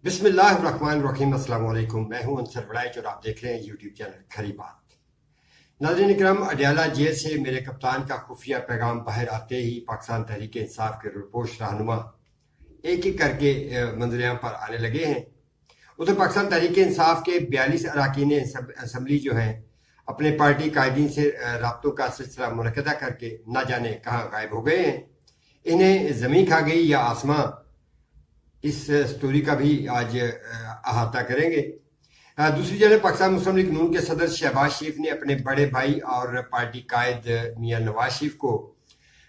بسم اللہ الرحمن الرحیم۔ السلام علیکم، میں ہوں انصر وڑائچ اور آپ دیکھ رہے ہیں یوٹیوب چینل کھری بات۔ ناظرین اکرام، اڈیالہ جیل سے میرے کپتان کا خفیہ پیغام باہر آتے ہی پاکستان تحریک انصاف کے رپوش رہنما ایک ایک کر کے منظر پر آنے لگے ہیں۔ ادھر پاکستان تحریک انصاف کے 42 اراکین اسمبلی جو ہیں اپنے پارٹی قائدین سے رابطوں کا سلسلہ منعقدہ کر کے نہ جانے کہاں غائب ہو گئے ہیں۔ انہیں زمین کھا گئی یا آسمان، اس سٹوری کا بھی آج احاطہ کریں گے۔ دوسری جانب پاکستان مسلم لیگ نون کے صدر شہباز شریف نے اپنے بڑے بھائی اور پارٹی قائد میاں نواز شریف کو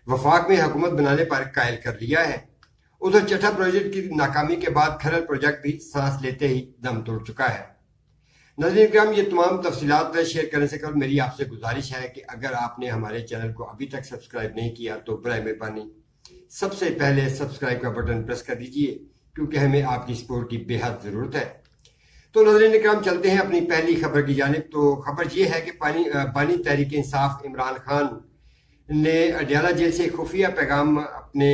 وفاق میں حکومت بنانے پر قائل کر لیا ہے۔ ادھر چٹھا پروجیکٹ کی ناکامی کے بعد کھرل پروجیکٹ بھی سانس لیتے ہی دم توڑ چکا ہے۔ ناظرین اکرام، یہ تمام تفصیلات شیئر کرنے سے قبل میری آپ سے گزارش ہے کہ اگر آپ نے ہمارے چینل کو ابھی تک سبسکرائب نہیں کیا تو برائے مہربانی سب سے پہلے سبسکرائب کا بٹن پریس کر دیجئے، کیونکہ ہمیں آپ کی سپورٹ کی بے حد ضرورت ہے۔ تو ناظرین اکرام، چلتے ہیں اپنی پہلی خبر کی جانب۔ تو خبر یہ ہے کہ بانی تحریک انصاف عمران خان نے اڈیالہ جیل سے خفیہ پیغام اپنے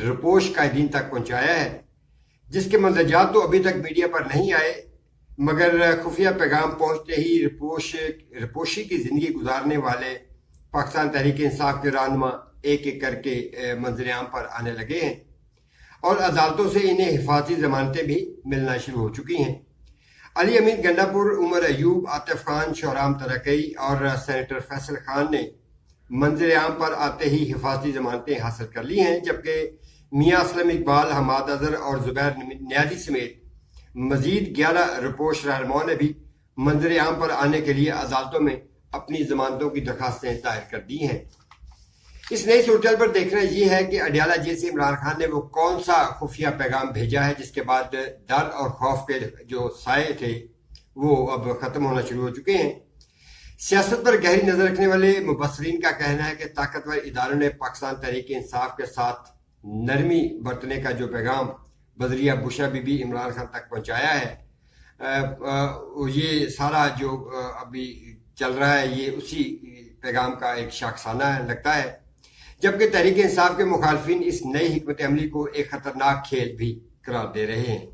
رپوش قائدین تک پہنچایا ہے، جس کے مندرجات تو ابھی تک میڈیا پر نہیں آئے، مگر خفیہ پیغام پہنچتے ہی رپوشی کی زندگی گزارنے والے پاکستان تحریک انصاف کے رہنما ایک ایک کر کے منظر عام پر آنے لگے ہیں اور عدالتوں سے انہیں حفاظتی ضمانتیں بھی ملنا شروع ہو چکی ہیں۔ علی امین گنڈا پور، عمر ایوب، عاطف خان، شہرام ترکی اور سینیٹر فیصل خان نے منظر عام پر آتے ہی حفاظتی ضمانتیں حاصل کر لی ہیں، جبکہ میاں اسلم اقبال، حماد اظہر اور زبیر نیازی سمیت مزید 11 رپوش رہنماؤں نے بھی منظر عام پر آنے کے لیے عدالتوں میں اپنی ضمانتوں کی درخواستیں دائر کر دی ہیں۔ اس نئی صورتحال پر دیکھنا یہ ہے کہ اڈیالہ جیل سے عمران خان نے وہ کون سا خفیہ پیغام بھیجا ہے جس کے بعد ڈر اور خوف کے جو سائے تھے وہ اب ختم ہونا شروع ہو چکے ہیں۔ سیاست پر گہری نظر رکھنے والے مبصرین کا کہنا ہے کہ طاقتور اداروں نے پاکستان تحریک انصاف کے ساتھ نرمی برتنے کا جو پیغام بذریعہ بشرا بی بی عمران خان تک پہنچایا ہے، یہ سارا جو ابھی چل رہا ہے یہ اسی پیغام کا ایک شاخسانہ لگتا ہے، جبکہ تحریک انصاف کے مخالفین اس نئی حکمت عملی کو ایک خطرناک کھیل بھی قرار دے رہے ہیں۔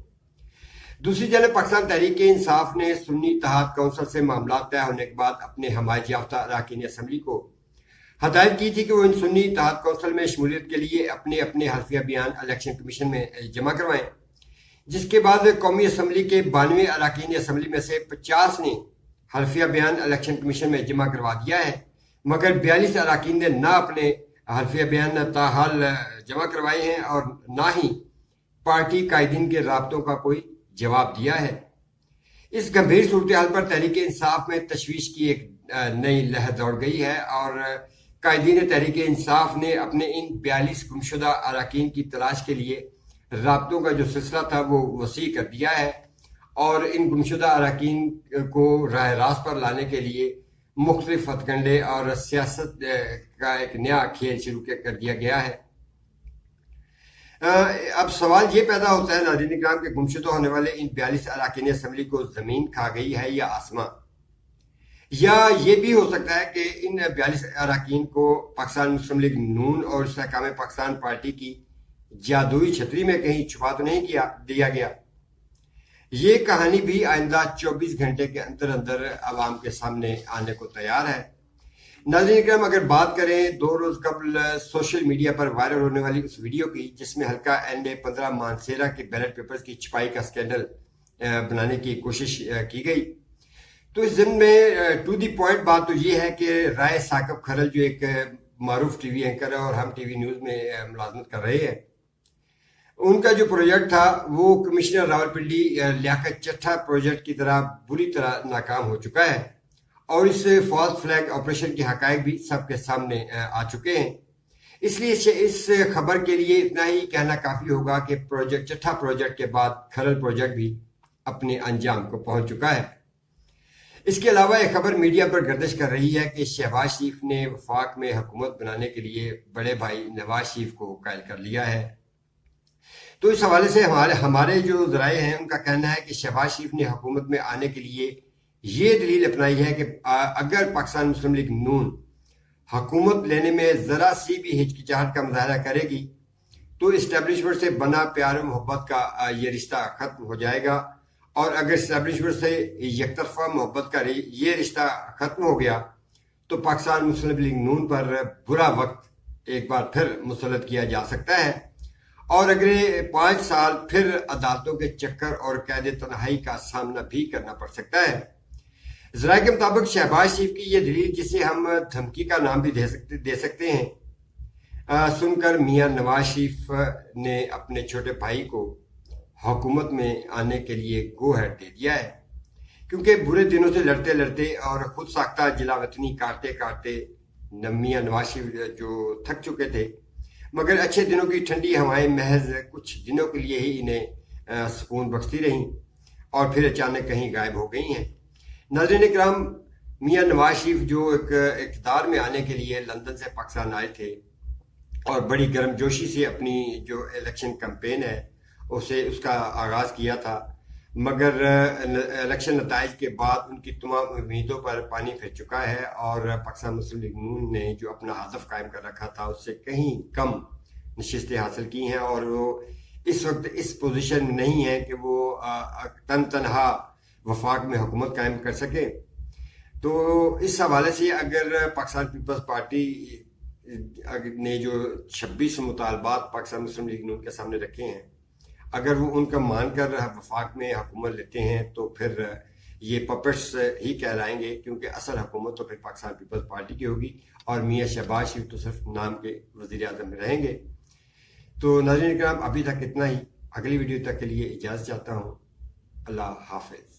دوسری جانب پاکستان تحریک انصاف نے سنی اتحاد کونسل سے معاملات طے ہونے کے بعد اپنے حمایت یافتہ اراکین اسمبلی کو ہدایت کی تھی کہ وہ ان سنی اتحاد کونسل میں شمولیت کے لیے اپنے اپنے حلفیہ بیان الیکشن کمیشن میں جمع کروائیں، جس کے بعد قومی اسمبلی کے 92 اراکین اسمبلی میں سے 50 نے حلفیہ بیان الیکشن کمیشن میں جمع کروا دیا ہے، مگر 42 اراکین نے نہ اپنے حلفیہ بیان تاحال جمع کروائے ہیں اور نہ ہی پارٹی قائدین کے رابطوں کا کوئی جواب دیا ہے۔ اس گمبھیر صورتحال پر تحریک انصاف میں تشویش کی ایک نئی لہر دوڑ گئی ہے اور قائدین تحریک انصاف نے اپنے ان 42 گمشدہ اراکین کی تلاش کے لیے رابطوں کا جو سلسلہ تھا وہ وسیع کر دیا ہے اور ان گمشدہ اراکین کو راہ راست پر لانے کے لیے مختلف ہتھ کنڈے اور سیاست کا ایک نیا کھیل شروع کر دیا گیا ہے۔ اب سوال یہ پیدا ہوتا ہے ناظرین اکرام کہ گمشدہ ہونے والے ان 42 اراکین اسمبلی کو زمین کھا گئی ہے یا آسمان، یا یہ بھی ہو سکتا ہے کہ ان 42 اراکین کو پاکستان مسلم لیگ نون اور استحکام پاکستان پارٹی کی جادوئی چھتری میں کہیں چھپا تو نہیں دیا گیا۔ یہ کہانی بھی آئندہ 24 گھنٹے کے اندر اندر عوام کے سامنے آنے کو تیار ہے۔ ناظرین اکرام، اگر بات کریں 2 روز قبل سوشل میڈیا پر وائرل ہونے والی اس ویڈیو کی جس میں حلقہ NA-15 مانسیرا کے بیلٹ پیپرز کی چھپائی کا سکینڈل بنانے کی کوشش کی گئی، تو اس ضمن میں ٹو دی پوائنٹ بات تو یہ ہے کہ رائے ثاقب کھرل جو ایک معروف ٹی وی اینکر ہے اور ہم ٹی وی نیوز میں ملازمت کر رہے ہیں، ان کا جو پروجیکٹ تھا وہ کمشنر راولپنڈی لیاقت چٹھا پروجیکٹ کی طرح بری طرح ناکام ہو چکا ہے اور اس فالس فلیگ آپریشن کے حقائق بھی سب کے سامنے آ چکے ہیں۔ اس لیے اس خبر کے لیے اتنا ہی کہنا کافی ہوگا کہ چٹھا پروجیکٹ کے بعد کھرل پروجیکٹ بھی اپنے انجام کو پہنچ چکا ہے۔ اس کے علاوہ ایک خبر میڈیا پر گردش کر رہی ہے کہ شہباز شریف نے وفاق میں حکومت بنانے کے لیے بڑے بھائی نواز شریف کو قائل کر لیا ہے۔ تو اس حوالے سے ہمارے جو ذرائع ہیں ان کا کہنا ہے کہ شہباز شریف نے حکومت میں آنے کے لیے یہ دلیل اپنائی ہے کہ اگر پاکستان مسلم لیگ نون حکومت لینے میں ذرا سی بھی ہچکچاہٹ کا مظاہرہ کرے گی تو اسٹیبلشمنٹ سے بنا پیار و محبت کا یہ رشتہ ختم ہو جائے گا، اور اگر اسٹیبلشمنٹ سے یک طرفہ محبت کا یہ رشتہ ختم ہو گیا تو پاکستان مسلم لیگ نون پر برا وقت ایک بار پھر مسلط کیا جا سکتا ہے، اور اگلے 5 سال پھر عدالتوں کے چکر اور قید تنہائی کا سامنا بھی کرنا پڑ سکتا ہے۔ ذرائع کے مطابق شہباز شریف کی یہ دلیل، جسے ہم دھمکی کا نام بھی دے سکتے ہیں، سن کر میاں نواز شریف نے اپنے چھوٹے بھائی کو حکومت میں آنے کے لیے گو ہیڈ دے دیا ہے، کیونکہ برے دنوں سے لڑتے لڑتے اور خود ساختہ جلا وطنی کاٹتے کاٹتے میاں نواز شریف جو تھک چکے تھے، مگر اچھے دنوں کی ٹھنڈی ہوائیں محض کچھ دنوں کے لیے ہی انہیں سکون بخشتی رہیں اور پھر اچانک کہیں غائب ہو گئی ہیں۔ ناظرین اکرام، میاں نواز شریف جو ایک اقتدار میں آنے کے لیے لندن سے پاکستان آئے تھے اور بڑی گرم جوشی سے اپنی جو الیکشن کمپین ہے اس کا آغاز کیا تھا، مگر الیکشن نتائج کے بعد ان کی تمام امیدوں پر پانی پھر چکا ہے، اور پاکستان مسلم لیگ نون نے جو اپنا ہدف قائم کر رکھا تھا اس سے کہیں کم نشستیں حاصل کی ہیں، اور وہ اس وقت اس پوزیشن میں نہیں ہے کہ وہ تنہا وفاق میں حکومت قائم کر سکے۔ تو اس حوالے سے اگر پاکستان پیپلز پارٹی نے جو 26 مطالبات پاکستان مسلم لیگ نون کے سامنے رکھے ہیں، اگر وہ ان کا مان کر وفاق میں حکومت لیتے ہیں تو پھر یہ پپٹس ہی کہلائیں گے، کیونکہ اصل حکومت تو پھر پاکستان پیپلز پارٹی کی ہوگی، اور میاں شہباز شریف تو صرف نام کے وزیر اعظم میں رہیں گے۔ تو ناظرین کرام، ابھی تک اتنا ہی، اگلی ویڈیو تک کے لیے اجازت چاہتا ہوں۔ اللہ حافظ۔